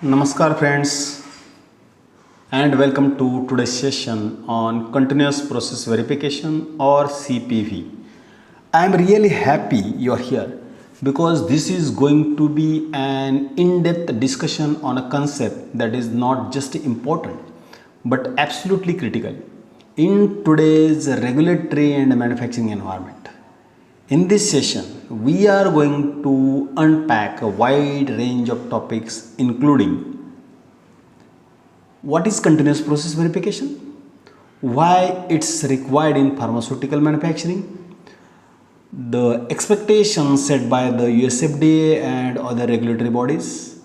Namaskar friends and welcome to today's session on continuous process verification or CPV. I am really happy you are here because this is going to be an in-depth discussion on a concept that is not just important but absolutely critical in today's regulatory and manufacturing environment. In this session, we are going to unpack a wide range of topics including what is continuous process verification, why it's required in pharmaceutical manufacturing, the expectations set by the US FDA and other regulatory bodies,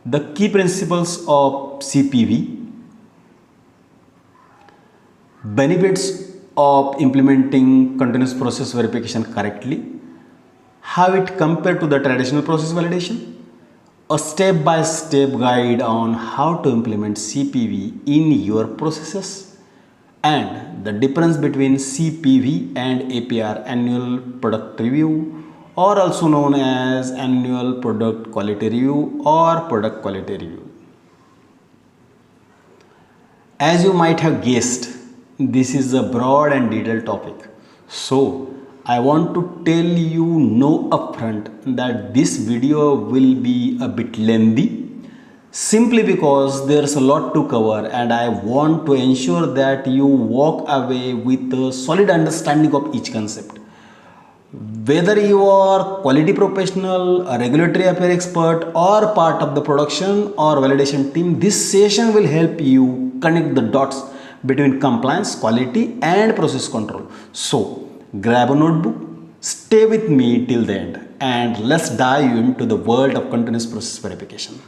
the key principles of CPV, benefits of implementing continuous process verification correctly, how it compared to the traditional process validation, a step-by-step guide on how to implement CPV in your processes, and the difference between CPV and APR, annual product review, or also known as annual product quality review or product quality review. As you might have guessed, this is a broad and detailed topic. So, I want to tell you no upfront that this video will be a bit lengthy simply because there's a lot to cover and I want to ensure that you walk away with a solid understanding of each concept. Whether you are quality professional, a regulatory affair expert or part of the production or validation team, this session will help you connect the dots between compliance, quality and process control. So grab a notebook, stay with me till the end and let's dive into the world of continuous process verification.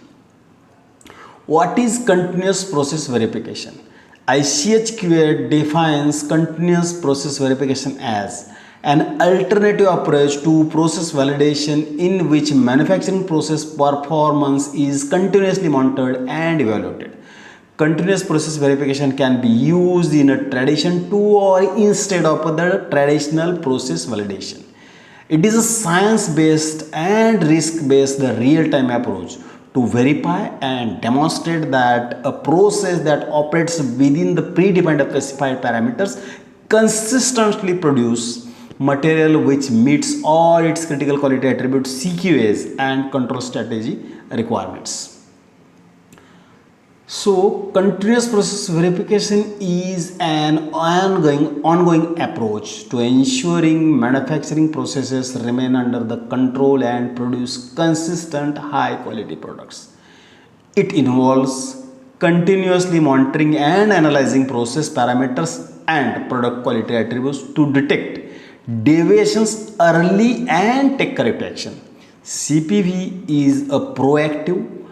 What is continuous process verification? ICHQA defines continuous process verification as an alternative approach to process validation in which manufacturing process performance is continuously monitored and evaluated. Continuous process verification can be used in a tradition to or instead of the traditional process validation. It is a science-based and risk-based real-time approach to verify and demonstrate that a process that operates within the predefined specified parameters consistently produce material which meets all its critical quality attributes, CQAs and control strategy requirements. So, continuous process verification is an ongoing approach to ensuring manufacturing processes remain under the control and produce consistent high quality products. It involves continuously monitoring and analyzing process parameters and product quality attributes to detect deviations early and take corrective action. CPV is a proactive,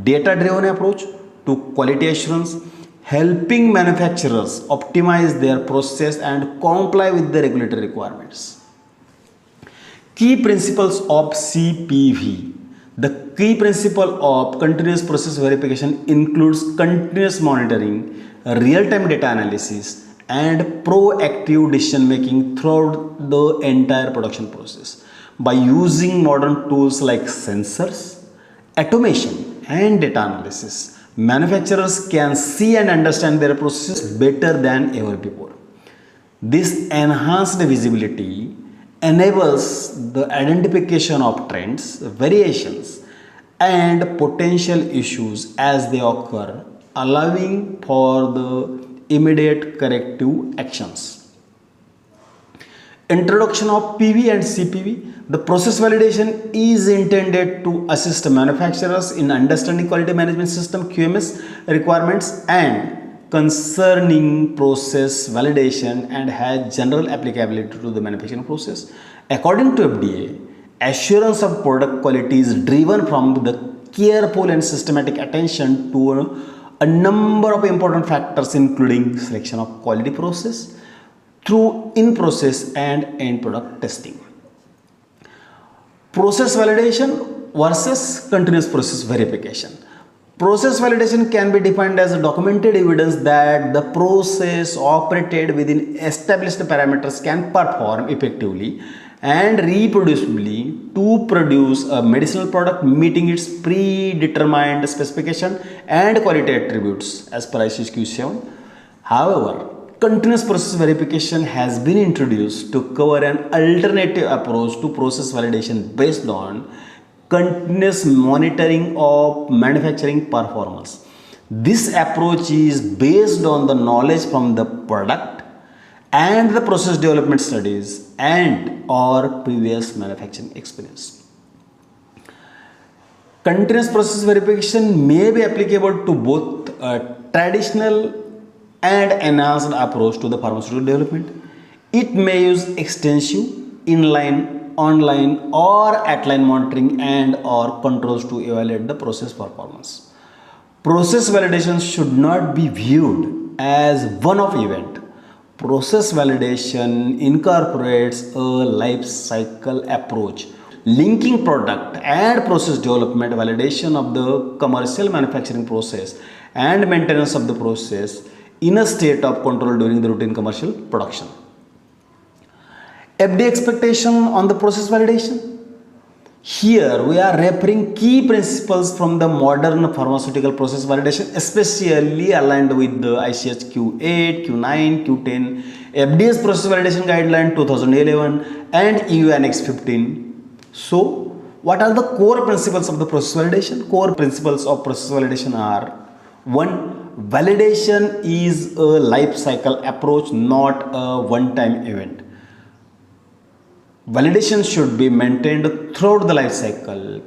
data-driven approach to quality assurance, helping manufacturers optimize their process and comply with the regulatory requirements. Key principles of CPV. The key principle of continuous process verification includes continuous monitoring, real-time data analysis, and proactive decision making throughout the entire production process. By using modern tools like sensors, automation, and data analysis, manufacturers can see and understand their processes better than ever before. This enhanced visibility enables the identification of trends, variations, and potential issues as they occur, allowing for the immediate corrective actions. Introduction of PV and CPV. The process validation is intended to assist manufacturers in understanding quality management system QMS requirements and concerning process validation and has general applicability to the manufacturing process. According to FDA, assurance of product quality is driven from the careful and systematic attention to a number of important factors including selection of quality process through in-process and end product testing. Process validation versus continuous process verification. Process validation can be defined as a documented evidence that the process operated within established parameters can perform effectively and reproducibly to produce a medicinal product meeting its predetermined specification and quality attributes as per ISO Q7. However, continuous process verification has been introduced to cover an alternative approach to process validation based on continuous monitoring of manufacturing performance. This approach is based on the knowledge from the product and the process development studies and or previous manufacturing experience. Continuous process verification may be applicable to both a traditional and enhanced approach to the pharmaceutical development. It may use extensive, inline, online or at-line monitoring and or controls to evaluate the process performance. Process validation should not be viewed as one-off event. Process validation incorporates a life cycle approach, linking product and process development, validation of the commercial manufacturing process and maintenance of the process in a state of control during the routine commercial production. FDA expectation on the process validation. Here we are referring key principles from the modern pharmaceutical process validation, especially aligned with the ICH Q8, Q9, Q10, FDA's process validation guideline 2011 and EU Annex 15. So, what are the core principles of the process validation? Core principles of process validation are: 1. Validation is a life cycle approach, not a one-time event. Validation should be maintained throughout the life cycle,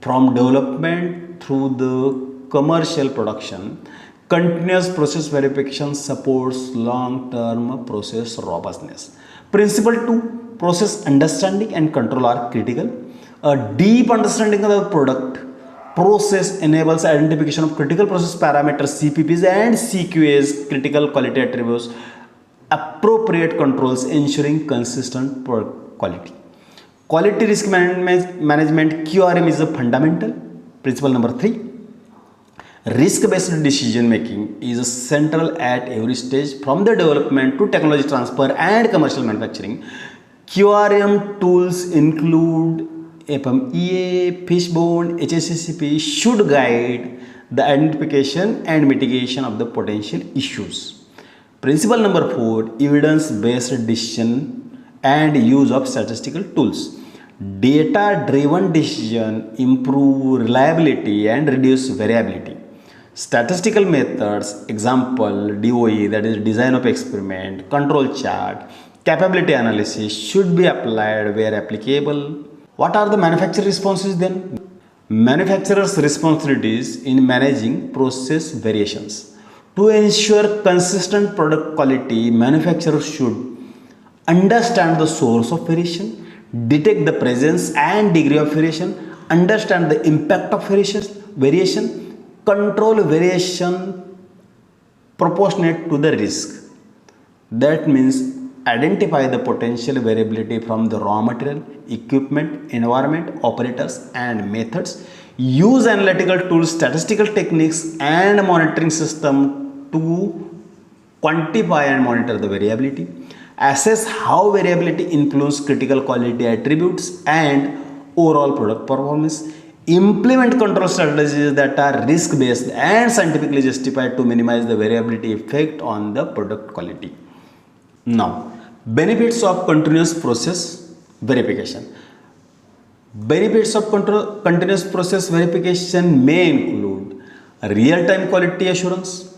from development through the commercial production. Continuous process verification supports long-term process robustness. Principle 2. Process understanding and control are critical. A deep understanding of the product process enables identification of critical process parameters, CPVs and CQAs, critical quality attributes, appropriate controls, ensuring consistent product quality. Quality risk management QRM is a fundamental. Principle number 3. Risk-based decision making is central at every stage, from the development to technology transfer and commercial manufacturing. QRM tools include FMEA, Fishbone, HACCP should guide the identification and mitigation of the potential issues. Principle number 4. Evidence-based decision and use of statistical tools. Data-driven decision improve reliability and reduce variability. Statistical methods, example DOE, that is design of experiment, control chart, capability analysis should be applied where applicable. What are the manufacturer responsibilities then? Manufacturer's responsibilities in managing process variations. To ensure consistent product quality, manufacturers should understand the source of variation, detect the presence and degree of variation, understand the impact of variation, control variation proportionate to the risk. That means identify the potential variability from the raw material, equipment, environment, operators and methods. Use analytical tools, statistical techniques and monitoring system to quantify and monitor the variability. Assess how variability influences critical quality attributes and overall product performance. Implement control strategies that are risk-based and scientifically justified to minimize the variability effect on the product quality. Now, benefits of continuous process verification. Benefits of continuous process verification may include real-time quality assurance,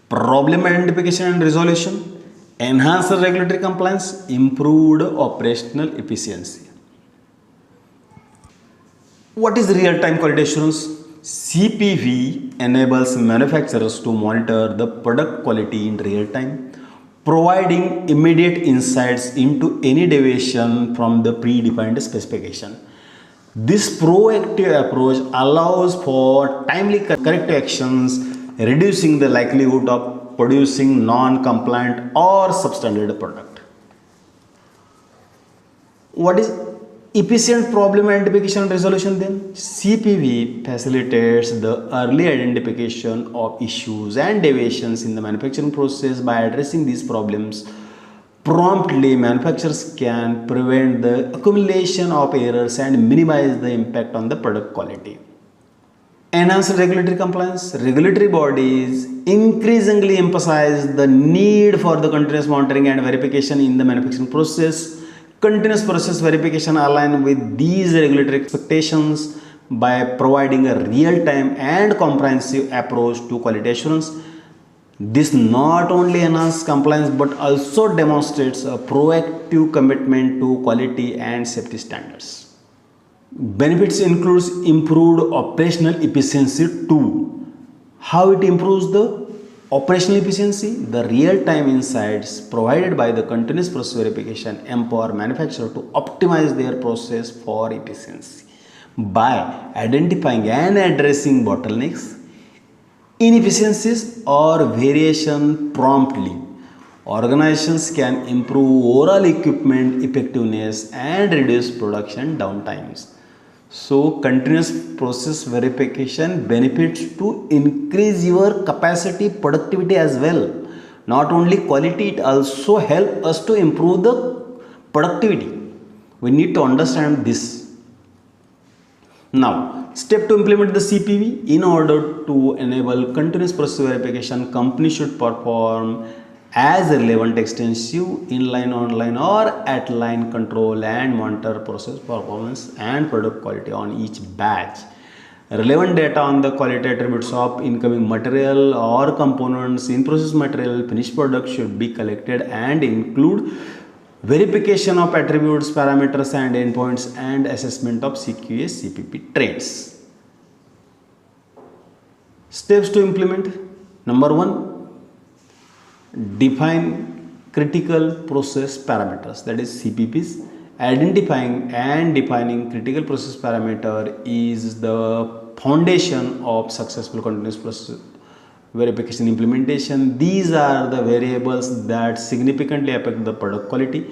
problem identification and resolution, enhanced regulatory compliance, improved operational efficiency. What is real-time quality assurance? CPV enables manufacturers to monitor the product quality in real time, providing immediate insights into any deviation from the predefined specification. This proactive approach allows for timely corrective actions, reducing the likelihood of producing non-compliant or substandard product. What is efficient problem identification and resolution then? CPV facilitates the early identification of issues and deviations in the manufacturing process. By addressing these problems Promptly, manufacturers can prevent the accumulation of errors and minimize the impact on the product quality. Enhanced regulatory compliance. Regulatory bodies increasingly emphasize the need for the continuous monitoring and verification in the manufacturing process. Continuous process verification align with these regulatory expectations by providing a real-time and comprehensive approach to quality assurance. This not only enhances compliance but also demonstrates a proactive commitment to quality and safety standards. Benefits includes improved operational efficiency too. How it improves the operational efficiency? The real-time insights provided by the continuous process verification empower manufacturers to optimize their process for efficiency by identifying and addressing bottlenecks, inefficiencies or variation promptly. Organizations can improve overall equipment effectiveness and reduce production downtimes. So continuous process verification benefits to increase your capacity, productivity as well. Not only quality, it also helps us to improve the productivity. We need to understand this. Now, step to implement the CPV. In order to enable continuous process verification, companies should perform as relevant extensive inline, online or at-line control and monitor process performance and product quality on each batch. Relevant data on the quality attributes of incoming material or components in process material finished product should be collected and include verification of attributes, parameters and endpoints and assessment of CQA CPP trends. Steps to implement. Number 1, define critical process parameters, that is CPPs. Identifying and defining critical process parameter is the foundation of successful continuous process verification implementation. These are the variables that significantly affect the product quality,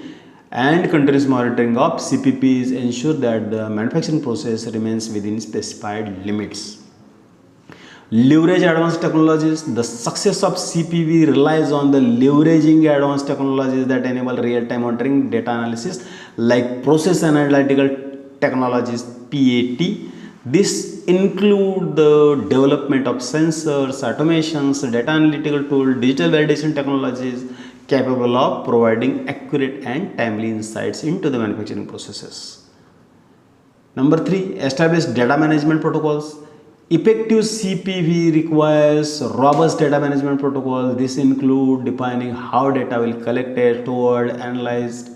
and continuous monitoring of CPPs ensure that the manufacturing process remains within specified limits. Leverage advanced technologies. The success of CPV relies on the leveraging advanced technologies that enable real-time monitoring, data analysis, like process analytical technologies (PAT). This include the development of sensors, automations, data analytical tools, digital validation technologies capable of providing accurate and timely insights into the manufacturing processes. Number 3, establish data management protocols. Effective CPV requires robust data management protocols. This includes defining how data will be collected, stored, analyzed.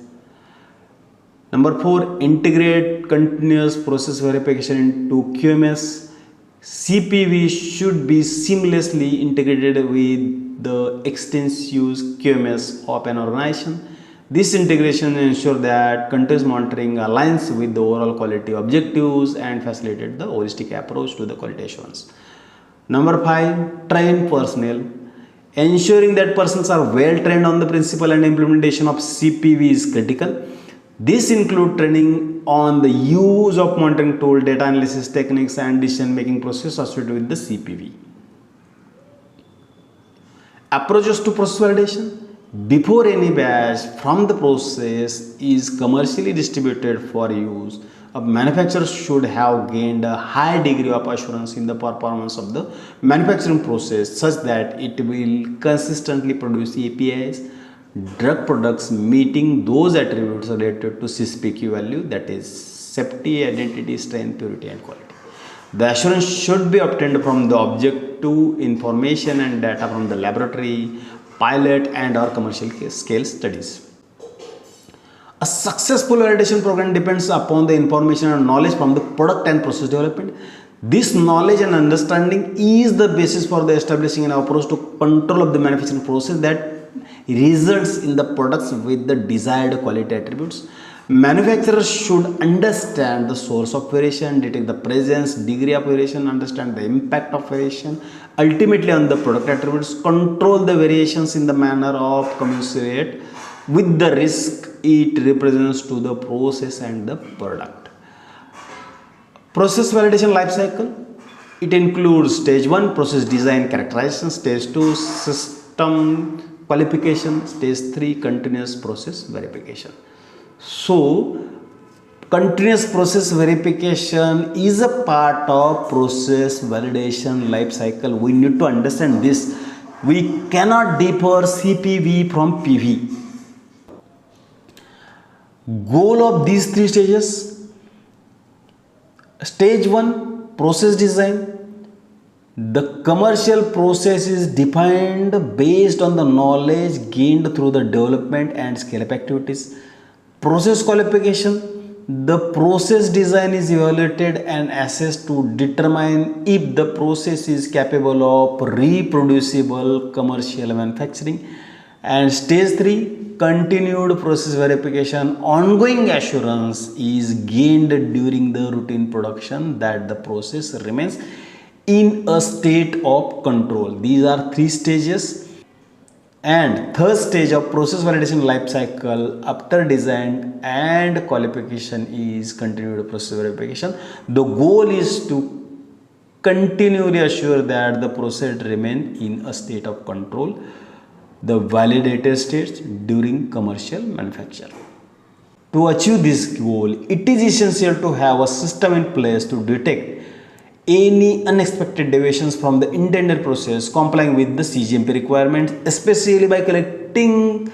Number 4, integrate continuous process verification into QMS. CPV should be seamlessly integrated with the extensive QMS of an organization. This integration ensures that continuous monitoring aligns with the overall quality objectives and facilitates the holistic approach to the quality assurance. Number 5, train personnel. Ensuring that persons are well trained on the principle and implementation of CPV is critical. This includes training on the use of monitoring tool, data analysis techniques and decision making process associated with the CPV. Approaches to process validation. Before any batch from the process is commercially distributed for use, a manufacturer should have gained a high degree of assurance in the performance of the manufacturing process such that it will consistently produce APIs, drug products meeting those attributes related to CSPQ value, that is safety, identity, strength, purity and quality. The assurance should be obtained from the objective information and data from the laboratory, pilot and or commercial scale studies. A successful validation program depends upon the information and knowledge from the product and process development. This knowledge and understanding is the basis for the establishing an approach to control of the manufacturing process that results in the products with the desired quality attributes. Manufacturers should understand the source of variation, detect the presence, degree of variation, understand the impact of variation, ultimately on the product attributes, control the variations in the manner of commensurate with the risk it represents to the process and the product. Process validation life cycle. It includes stage 1, process design characterization, stage 2, system qualification. Stage 3, continuous process verification. So continuous process verification is a part of process validation life cycle. We need to understand this. We cannot differ CPV from PV. Goal of these 3 stages: stage 1, process design. The commercial process is defined based on the knowledge gained through the development and scale-up activities. Process qualification: the process design is evaluated and assessed to determine if the process is capable of reproducible commercial manufacturing. And stage 3, continued process verification: ongoing assurance is gained during the routine production that the process remains in a state of control. These are 3 stages. And third stage of process validation life cycle after design and qualification is continued process verification. The goal is to continually assure that the process remains in a state of control, the validated states, during commercial manufacture. To achieve this goal, it is essential to have a system in place to detect any unexpected deviations from the intended process, complying with the CGMP requirements, especially by collecting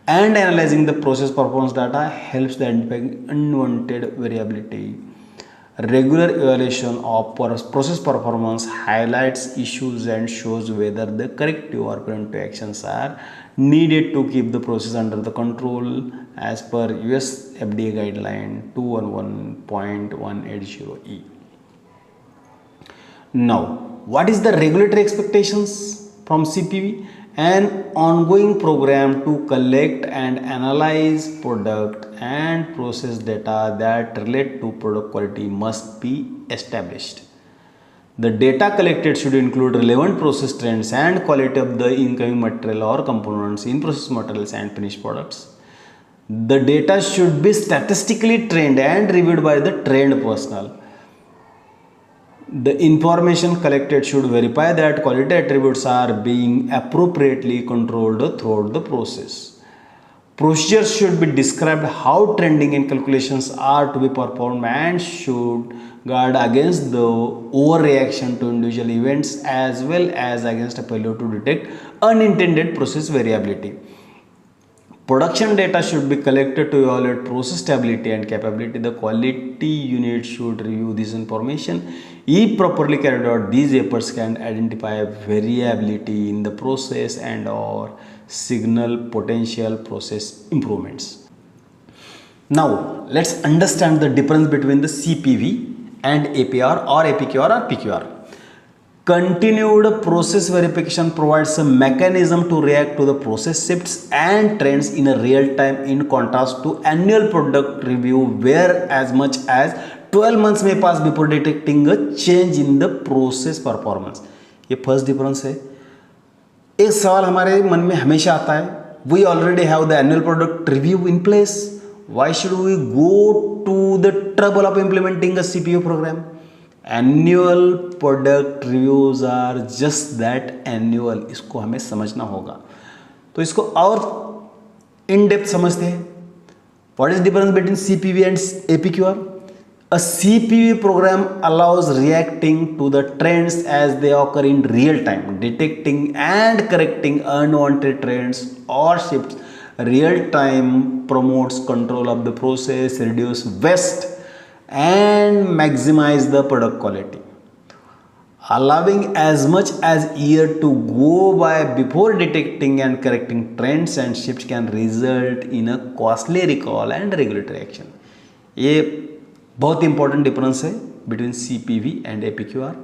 and analyzing the process performance data helps identify unwanted variability. Regular evaluation of process performance highlights issues and shows whether the corrective or preventive actions are needed to keep the process under the control as per US FDA guideline 211.180E. Now, what is the regulatory expectations from CPV? An ongoing program to collect and analyze product and process data that relate to product quality must be established. The data collected should include relevant process trends and quality of the incoming material or components in process materials and finished products. The data should be statistically trained and reviewed by the trained personnel. The information collected should verify that quality attributes are being appropriately controlled throughout the process. Procedures should be described how trending and calculations are to be performed and should guard against the overreaction to individual events as well as against a failure to detect unintended process variability. Production data should be collected to evaluate process stability and capability. The quality unit should review this information. If properly carried out, these efforts can identify variability in the process and or signal potential process improvements. Now, let's understand the difference between the CPV and APR or APQR or PQR. Continued process verification provides a mechanism to react to the process shifts and trends in a real time, in contrast to annual product review where as much as 12 months may pass before detecting a change in the process performance. ये first difference है. एक सवाल हमारे मन में हमेशा आता है, we already have the annual product review in place. Why should we go to the trouble of implementing a CPO program? Annual product reviews are just that, annual. इसको हमें समझना होगा. तो इसको और in depth समझते हैं. What is the difference between CPV and APQR? A CPV program allows reacting to the trends as they occur in real time, detecting and correcting unwanted trends or shifts. Real time promotes control of the process, reduce waste and maximize the product quality. Allowing as much as a year to go by before detecting and correcting trends and shifts can result in a costly recall and regulatory action. ये बहुत important difference है between CPV and APQR.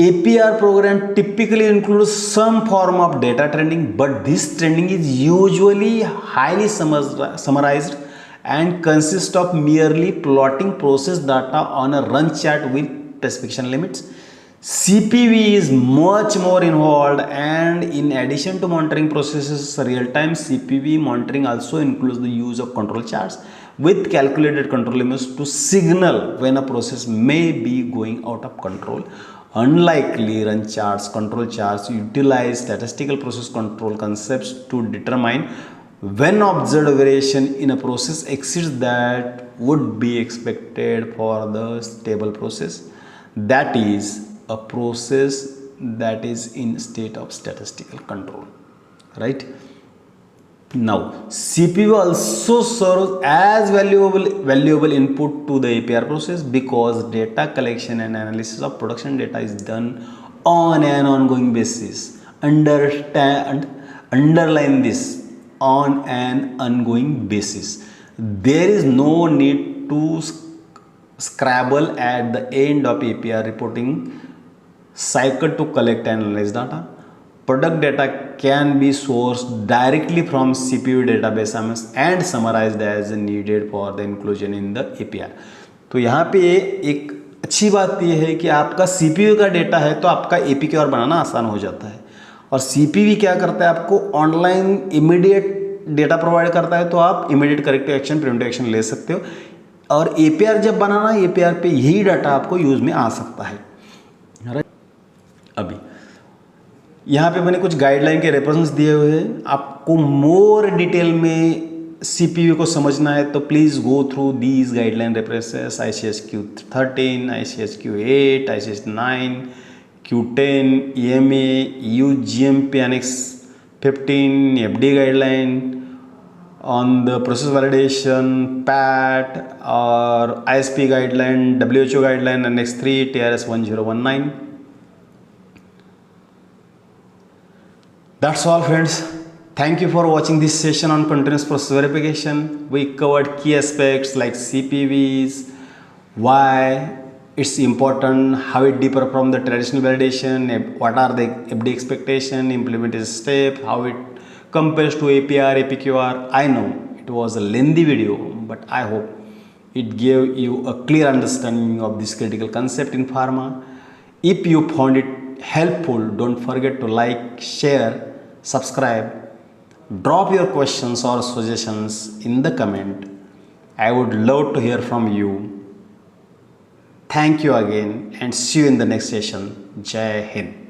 APR program typically includes some form of data trending, but this trending is usually highly summarized and consists of merely plotting process data on a run chart with specification limits. CPV is much more involved, and in addition to monitoring processes real time, CPV monitoring also includes the use of control charts, with calculated control limits to signal when a process may be going out of control. Unlikely run charts, control charts utilize statistical process control concepts to determine when observed variation in a process exceeds that would be expected for the stable process, that is a process that is in state of statistical control, right? Now, CPV also serves as valuable input to the APR process because data collection and analysis of production data is done on an ongoing basis. Underline this, on an ongoing basis. There is no need to scrabble at the end of APR reporting cycle to collect and analyze data. Product data can be sourced directly from CPV database and summarized as needed for the inclusion in the APR. तो यहाँ पे एक अच्छी बात यह है कि आपका CPV का डेटा है तो आपका APQR बनाना आसान हो जाता है, और CPV क्या करता है, आपको ऑनलाइन इमीडिएट डेटा प्रोवाइड करता है, तो आप immediate corrective action preventive action ले सकते हो। और APR जब बनाना, APR पे यही डाटा आपको यूज में आ सकता है। अभी यहाँ पे मैंने कुछ गाइडलाइन के रेफरेंस दिए हुए हैं। आपको मोर डिटेल में CPV को समझना है तो please go through these guideline references, ICSQ 13, ICSQ 8, ICSQ 9, Q10, EMA, UGMP Annex 15, FD guideline on the process validation, PAT or ISP guideline, WHO guideline Annex 3, TRS 1019. That's all, friends. Thank you for watching this session on continuous process verification. We covered key aspects like CPVs, why it's important, how it differs from the traditional validation, what are the FD expectation, implementation step, how it compares to APR, APQR. I know it was a lengthy video, but I hope it gave you a clear understanding of this critical concept in pharma. If you found it helpful, don't forget to like, share, subscribe, drop your questions or suggestions in the comment. I would love to hear from you. Thank you again and see you in the next session. Jai Hind.